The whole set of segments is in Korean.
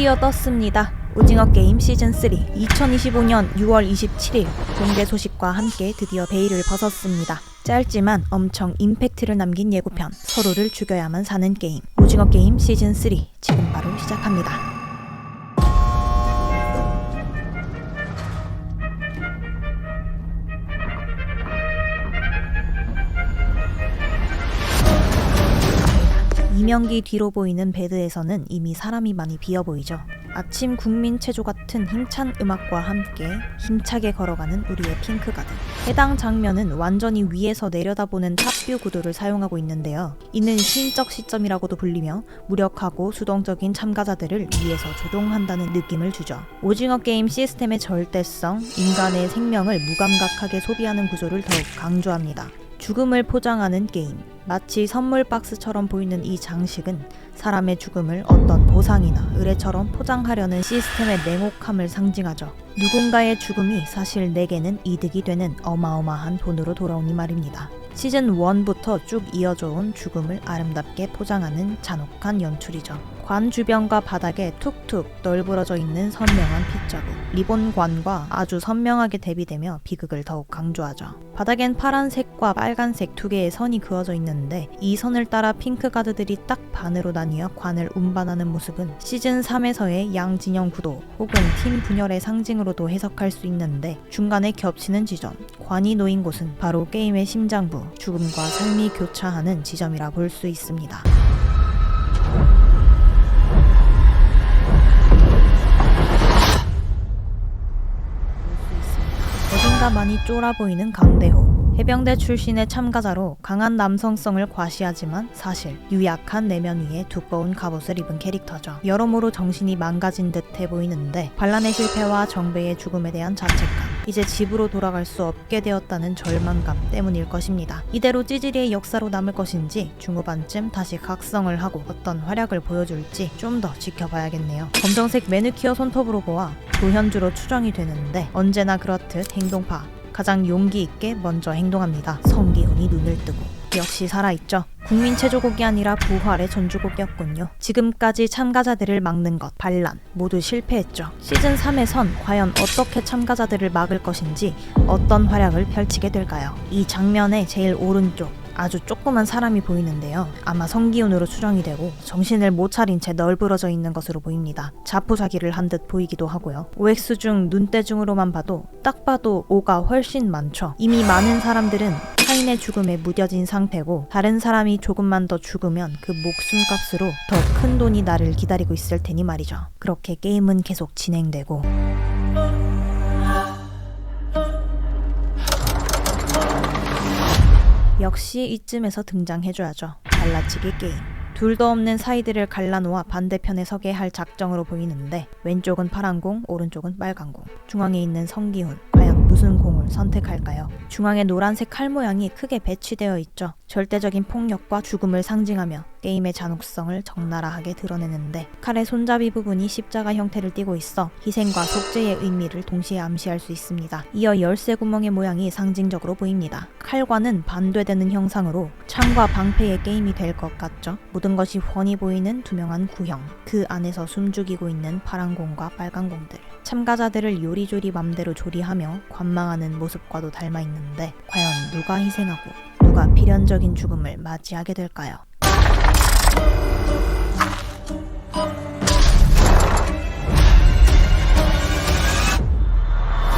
드디어 떴습니다. 오징어 게임 시즌3 2025년 6월 27일 공개 소식과 함께 드디어 베일을 벗었습니다. 짧지만 엄청 임팩트를 남긴 예고편, 서로를 죽여야만 사는 게임, 오징어 게임 시즌3 지금 바로 시작합니다. 이명기 뒤로 보이는 베드에서는 이미 사람이 많이 비어 보이죠. 아침 국민 체조 같은 힘찬 음악과 함께 힘차게 걸어가는 우리의 핑크가드. 해당 장면은 완전히 위에서 내려다보는 탑뷰 구도를 사용하고 있는데요. 이는 시인적 시점이라고도 불리며 무력하고 수동적인 참가자들을 위에서 조종한다는 느낌을 주죠. 오징어 게임 시스템의 절대성, 인간의 생명을 무감각하게 소비하는 구조를 더욱 강조합니다. 죽음을 포장하는 게임. 마치 선물 박스처럼 보이는 이 장식은 사람의 죽음을 어떤 보상이나 의뢰처럼 포장하려는 시스템의 냉혹함을 상징하죠. 누군가의 죽음이 사실 내게는 이득이 되는 어마어마한 돈으로 돌아오니 말입니다. 시즌 1부터 쭉 이어져 온 죽음을 아름답게 포장하는 잔혹한 연출이죠. 관 주변과 바닥에 툭툭 널브러져 있는 선명한 핏자국, 리본관과 아주 선명하게 대비되며 비극을 더욱 강조하죠. 바닥엔 파란색과 빨간색 두 개의 선이 그어져 있는데 이 선을 따라 핑크가드들이 딱 반으로 나뉘어 관을 운반하는 모습은 시즌 3에서의 양진영 구도 혹은 팀 분열의 상징으로도 해석할 수 있는데, 중간에 겹치는 지점, 관이 놓인 곳은 바로 게임의 심장부, 죽음과 삶이 교차하는 지점이라 볼 수 있습니다. 어딘가 많이 쫄아 보이는 강대호. 해병대 출신의 참가자로 강한 남성성을 과시하지만 사실 유약한 내면 위에 두꺼운 갑옷을 입은 캐릭터죠. 여러모로 정신이 망가진 듯해 보이는데 반란의 실패와 정배의 죽음에 대한 자책감, 이제 집으로 돌아갈 수 없게 되었다는 절망감 때문일 것입니다. 이대로 찌질이의 역사로 남을 것인지 중후반쯤 다시 각성을 하고 어떤 활약을 보여줄지 좀 더 지켜봐야겠네요. 검정색 매니큐어 손톱으로 보아 도현주로 추정이 되는데 언제나 그렇듯 행동파, 가장 용기 있게 먼저 행동합니다. 성기훈이 눈을 뜨고 역시 살아있죠. 국민 체조곡이 아니라 부활의 전주곡이었군요. 지금까지 참가자들을 막는 것, 반란 모두 실패했죠. 시즌 3에선 과연 어떻게 참가자들을 막을 것인지 어떤 활약을 펼치게 될까요? 이 장면의 제일 오른쪽 아주 조그만 사람이 보이는데요. 아마 성기훈으로 추정이 되고 정신을 못 차린 채 널브러져 있는 것으로 보입니다. 자포자기를 한 듯 보이기도 하고요. OX 중 눈대중으로만 봐도 딱 봐도 O가 훨씬 많죠. 이미 많은 사람들은 타인의 죽음에 무뎌진 상태고 다른 사람이 조금만 더 죽으면 그 목숨값으로 더 큰 돈이 나를 기다리고 있을 테니 말이죠. 그렇게 게임은 계속 진행되고 역시 이쯤에서 등장해줘야죠. 갈라치기 게임. 둘도 없는 사이드를 갈라놓아 반대편에 서게 할 작정으로 보이는데 왼쪽은 파란 공, 오른쪽은 빨간 공. 중앙에 있는 성기훈, 과연 무슨 공을 선택할까요? 중앙에 노란색 칼 모양이 크게 배치되어 있죠. 절대적인 폭력과 죽음을 상징하며 게임의 잔혹성을 적나라하게 드러내는데 칼의 손잡이 부분이 십자가 형태를 띠고 있어 희생과 속죄의 의미를 동시에 암시할 수 있습니다. 이어 열쇠 구멍의 모양이 상징적으로 보입니다. 칼과는 반대되는 형상으로 창과 방패의 게임이 될 것 같죠. 모든 것이 훤히 보이는 투명한 구형, 그 안에서 숨죽이고 있는 파란 공과 빨간 공들. 참가자들을 요리조리 맘대로 조리하며 관망하는 모습과도 닮아 있는데 과연 누가 희생하고 누가 필연적인 죽음을 맞이하게 될까요?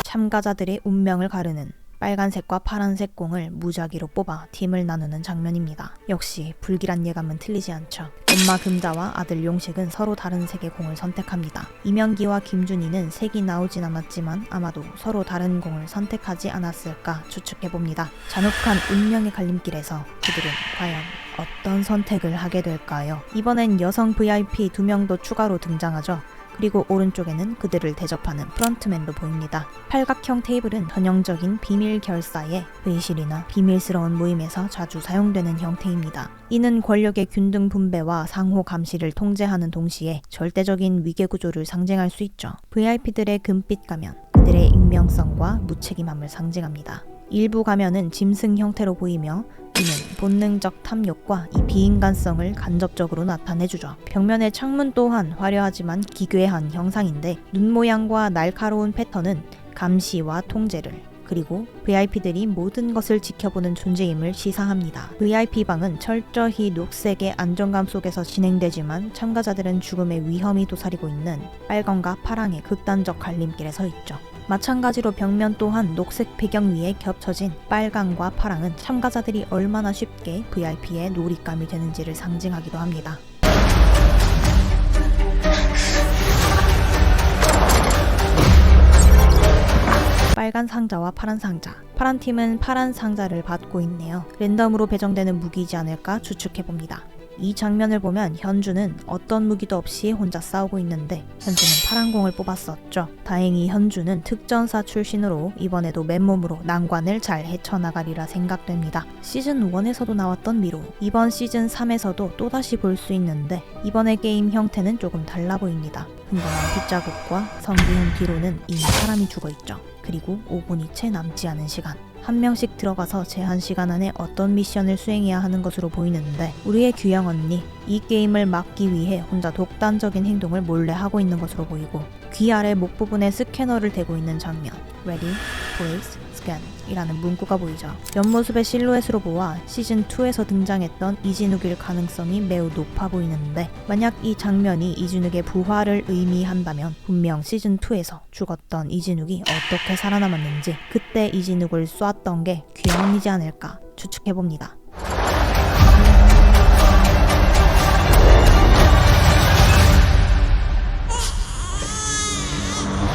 참가자들의 운명을 가르는 빨간색과 파란색 공을 무작위로 뽑아 팀을 나누는 장면입니다. 역시 불길한 예감은 틀리지 않죠. 엄마 금자와 아들 용식은 서로 다른 색의 공을 선택합니다. 이명기와 김준희는 색이 나오진 않았지만 아마도 서로 다른 공을 선택하지 않았을까 추측해봅니다. 잔혹한 운명의 갈림길에서 그들은 과연 어떤 선택을 하게 될까요? 이번엔 여성 VIP 2명도 추가로 등장하죠. 그리고 오른쪽에는 그들을 대접하는 프런트맨도 보입니다. 팔각형 테이블은 전형적인 비밀 결사의 회의실이나 비밀스러운 모임에서 자주 사용되는 형태입니다. 이는 권력의 균등 분배와 상호 감시를 통제하는 동시에 절대적인 위계 구조를 상징할 수 있죠. VIP들의 금빛 가면, 그들의 익명성과 무책임함을 상징합니다. 일부 가면은 짐승 형태로 보이며 이는 본능적 탐욕과 이 비인간성을 간접적으로 나타내주죠. 벽면의 창문 또한 화려하지만 기괴한 형상인데 눈 모양과 날카로운 패턴은 감시와 통제를, 그리고 VIP들이 모든 것을 지켜보는 존재임을 시사합니다. VIP방은 철저히 녹색의 안정감 속에서 진행되지만 참가자들은 죽음의 위험이 도사리고 있는 빨강과 파랑의 극단적 갈림길에 서 있죠. 마찬가지로 벽면 또한 녹색 배경 위에 겹쳐진 빨강과 파랑은 참가자들이 얼마나 쉽게 VIP의 놀잇감이 되는지를 상징하기도 합니다. 빨간 상자와 파란 상자. 파란 팀은 파란 상자를 받고 있네요. 랜덤으로 배정되는 무기이지 않을까 추측해봅니다. 이 장면을 보면 현주는 어떤 무기도 없이 혼자 싸우고 있는데 현주는 파란 공을 뽑았었죠. 다행히 현주는 특전사 출신으로 이번에도 맨몸으로 난관을 잘 헤쳐나가리라 생각됩니다. 시즌 1에서도 나왔던 미로, 이번 시즌 3에서도 또다시 볼 수 있는데 이번의 게임 형태는 조금 달라 보입니다. 흥건한 빗자국과 성기훈 뒤로는 이미 사람이 죽어있죠. 그리고 5분이 채 남지 않은 시간, 한 명씩 들어가서 제한 시간 안에 어떤 미션을 수행해야 하는 것으로 보이는데 우리의 규영 언니, 이 게임을 막기 위해 혼자 독단적인 행동을 몰래 하고 있는 것으로 보이고 귀 아래 목 부분에 스캐너를 대고 있는 장면, Ready, Freeze, Scan 이라는 문구가 보이죠. 옆모습의 실루엣으로 보아 시즌2에서 등장했던 이진욱일 가능성이 매우 높아 보이는데 만약 이 장면이 이진욱의 부활을 의미한다면 분명 시즌2에서 죽었던 이진욱이 어떻게 살아남았는지 그때 이진욱을 쏘았던 게 규영 언니지 않을까 추측해봅니다.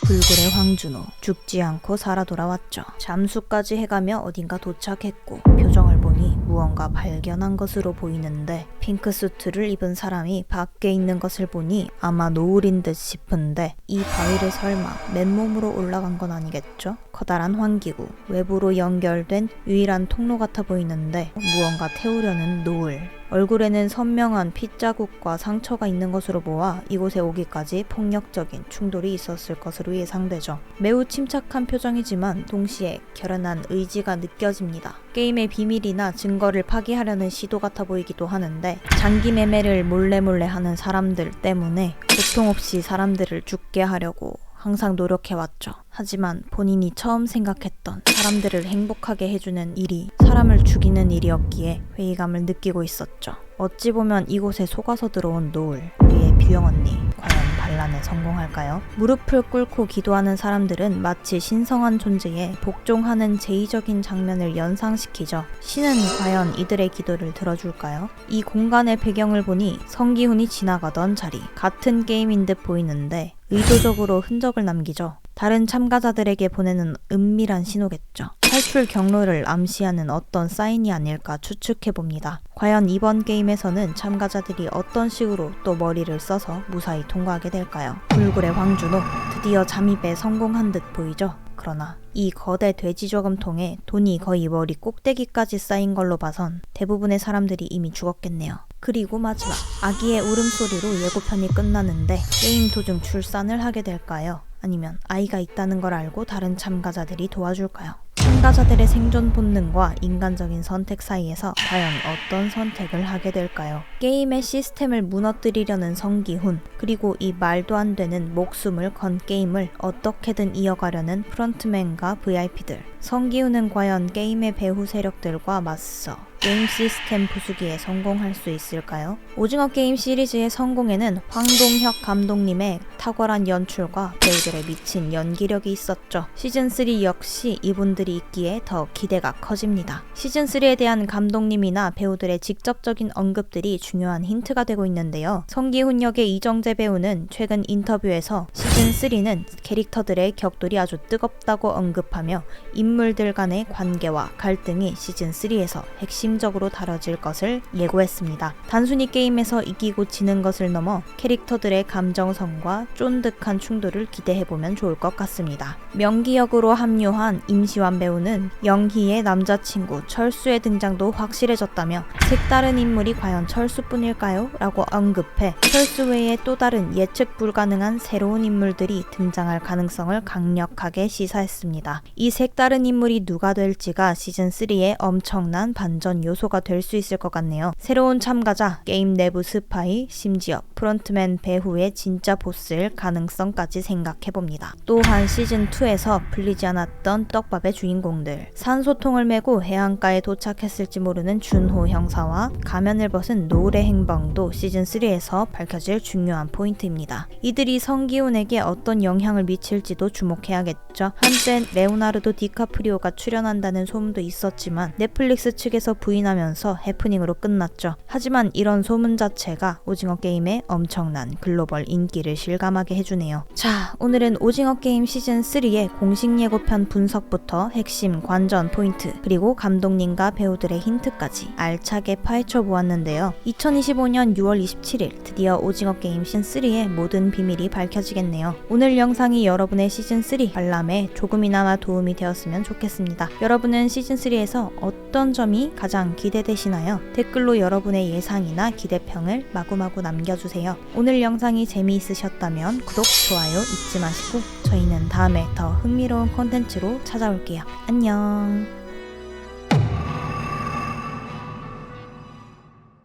불굴의 황준호, 죽지 않고 살아 돌아왔죠. 잠수까지 해가며 어딘가 도착했고 표정을 보니 무언가 발견한 것으로 보이는데 핑크 수트를 입은 사람이 밖에 있는 것을 보니 아마 노을인 듯 싶은데 이 바위를 설마 맨몸으로 올라간 건 아니겠죠? 커다란 환기구, 외부로 연결된 유일한 통로 같아 보이는데 무언가 태우려는 노을, 얼굴에는 선명한 핏자국과 상처가 있는 것으로 보아 이곳에 오기까지 폭력적인 충돌이 있었을 것으로 예상되죠. 매우 침착한 표정이지만 동시에 결연한 의지가 느껴집니다. 게임의 비밀이나 증거를 파기하려는 시도 같아 보이기도 하는데 장기 매매를 몰래 하는 사람들 때문에 고통 없이 사람들을 죽게 하려고 항상 노력해왔죠. 하지만 본인이 처음 생각했던 사람들을 행복하게 해주는 일이 사람을 죽이는 일이었기에 회의감을 느끼고 있었죠. 어찌 보면 이곳에 속아서 들어온 노을, 우리의 뷰영 언니, 과연 반란에 성공할까요? 무릎을 꿇고 기도하는 사람들은 마치 신성한 존재에 복종하는 제의적인 장면을 연상시키죠. 신은 과연 이들의 기도를 들어줄까요? 이 공간의 배경을 보니 성기훈이 지나가던 자리, 같은 게임인 듯 보이는데 의도적으로 흔적을 남기죠. 다른 참가자들에게 보내는 은밀한 신호겠죠. 탈출 경로를 암시하는 어떤 사인이 아닐까 추측해봅니다. 과연 이번 게임에서는 참가자들이 어떤 식으로 또 머리를 써서 무사히 통과하게 될까요? 불굴의 황준호, 드디어 잠입에 성공한 듯 보이죠? 그러나 이 거대 돼지 저금통에 돈이 거의 머리 꼭대기까지 쌓인 걸로 봐선 대부분의 사람들이 이미 죽었겠네요. 그리고 마지막, 아기의 울음소리로 예고편이 끝나는데 게임 도중 출산을 하게 될까요? 아니면 아이가 있다는 걸 알고 다른 참가자들이 도와줄까요? 참가자들의 생존 본능과 인간적인 선택 사이에서 과연 어떤 선택을 하게 될까요? 게임의 시스템을 무너뜨리려는 성기훈, 그리고 이 말도 안 되는 목숨을 건 게임을 어떻게든 이어가려는 프런트맨과 VIP들. 성기훈은 과연 게임의 배후 세력들과 맞서 게임 시스템 부수기에 성공할 수 있을까요? 오징어 게임 시리즈의 성공에는 황동혁 감독님의 탁월한 연출과 배우들의 미친 연기력이 있었죠. 시즌3 역시 이분들이 있기에 더 기대가 커집니다. 시즌3에 대한 감독님이나 배우들의 직접적인 언급들이 중요한 힌트가 되고 있는데요. 성기훈 역의 이정재 배우는 최근 인터뷰에서 시즌3는 캐릭터들의 격돌이 아주 뜨겁다고 언급하며 인물들 간의 관계와 갈등이 시즌3에서 핵심적으로 다뤄질 것을 예고했습니다. 단순히 게임에서 이기고 지는 것을 넘어 캐릭터들의 감정선과 쫀득한 충돌을 기대해보면 좋을 것 같습니다. 명기 역으로 합류한 임시완 배우는 영희의 남자친구 철수의 등장도 확실해졌다며 색다른 인물이 과연 철수뿐일까요? 라고 언급해 철수 외에 또 다른 예측 불가능한 새로운 인물들이 등장할 가능성을 강력하게 시사했습니다. 이 색다른 인물이 누가 될지가 시즌3의 엄청난 반전이 그런 요소가 될 수 있을 것 같네요. 새로운 참가자, 게임 내부 스파이, 심지어 프론트맨 배후의 진짜 보스일 가능성까지 생각해봅니다. 또한 시즌2에서 풀리지 않았던 떡밥의 주인공들, 산소통을 메고 해안가에 도착했을지 모르는 준호 형사와 가면을 벗은 노을의 행방도 시즌3에서 밝혀질 중요한 포인트입니다. 이들이 성기훈에게 어떤 영향을 미칠지도 주목해야겠죠. 한때 레오나르도 디카프리오가 출연한다는 소문도 있었지만 넷플릭스 측에서 부인하면서 해프닝으로 끝났죠. 하지만 이런 소문 자체가 오징어 게임의 엄청난 글로벌 인기를 실감하게 해주네요. 자, 오늘은 오징어 게임 시즌3의 공식 예고편 분석부터 핵심 관전 포인트, 그리고 감독님과 배우들의 힌트까지 알차게 파헤쳐 보았는데요. 2025년 6월 27일 드디어 오징어 게임 시즌3의 모든 비밀이 밝혀지겠네요. 오늘 영상이 여러분의 시즌3 관람에 조금이나마 도움이 되었으면 좋겠습니다. 여러분은 시즌3에서 어떤 점이 가장 기대되시나요? 댓글로 여러분의 예상이나 기대평을 마구마구 남겨주세요. 오늘 영상이 재미있으셨다면 구독, 좋아요 잊지 마시고 저희는 다음에 더 흥미로운 콘텐츠로 찾아올게요. 안녕.